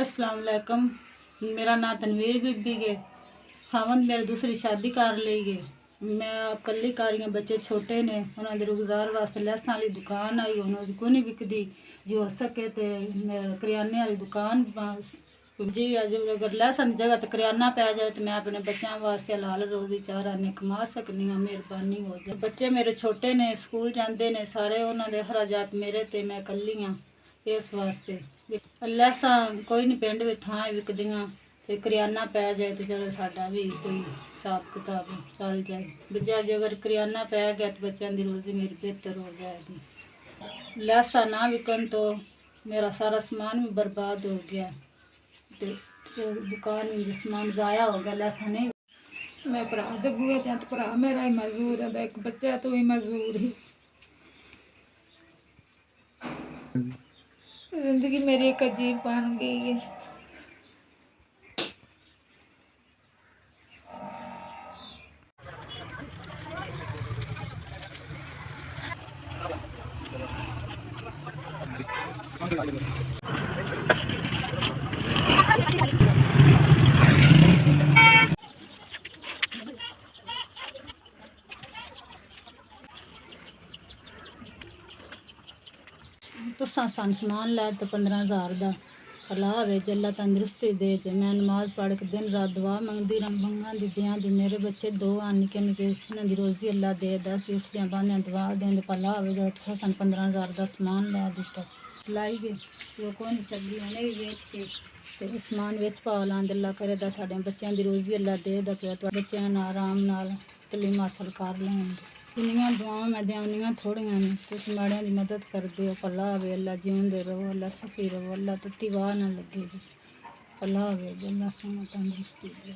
अस्सलाम वालेकुम। मेरा नाम तनवीर बीबी है। हमन मेरी दूसरी शादी कर ली है। मैं कली कर रही हूँ। बच्चे छोटे ने, उन्होंने रोजगार वास्ते लैसां वाली दुकान आई, उन्होंने को नहीं विकदी। जो हो सके तो मैं करियाने वाली दुकान जी अज अगर लैसां की जगह तो करियाना पै जाए तो मैं अपने बच्चों वास्ते हलाल रोजी चारा ने कमा सकनी हाँ। मेहरबानी हो जाए। बच्चे मेरे छोटे ने, स्कूल जाते ने सारे, उन्होंने अखराजात मेरे ते मैं कली हाँ। इस वास्ते लैसां कोई नहीं पिंड में थां विकदियां ते करियाना पै जाए तो चलो साडा भी कोई हिसाब किताब चल जाए। बच्चा जो अगर करियाना पै गया तो बच्चों की रोजी मेरी बेहतर हो जाएगी। लैसां ना विकन तो मेरा सारा समान भी बर्बाद हो गया तो दुकान में समान ज़ाया हो गया। लैसां नहीं मैं भरा दे बुए तो भरा मेरा ही मजदूर है, एक बच्चा तो ही मजदूर ही। जिंदगी मेरी एक अजीब बन गई है। तुसां सन समान लै तो 15,000 का अल्लाह वे जल्ला तंदुरुस्ती दे। मैं नमाज पढ़ के दिन रात दुआ मंगदी मंगा दी दियाँ जो मेरे बच्चे दो आन निके निके, उन्होंने रोजी अल्लाह दे। 10 उठदियां बांदियां दुआ दें भला हो जो तुसां 15,000 का समान लै दिता लाई गए जो कोई नहीं सकदी। उन्हें भी बेच के तो समान बेच पा लान अल्लाह करे दा साढ़े बच्चों की रोजी अल्लाह दे दा पिया तो बच्चों आराम नाल तलीम हासल कर लैन। जिन्नियां दुआवां मैं देनियां थोड़ियां ने, कुछ माड़ियां दी मदद कर दिओ। भला होवे अल्लाह जींदे रहो, अल्लाह सुखी रहो, अल्लाह तत्ती वाह ना लगे। भला होवे अल्लाह सोना तंदुरुस्ती दे।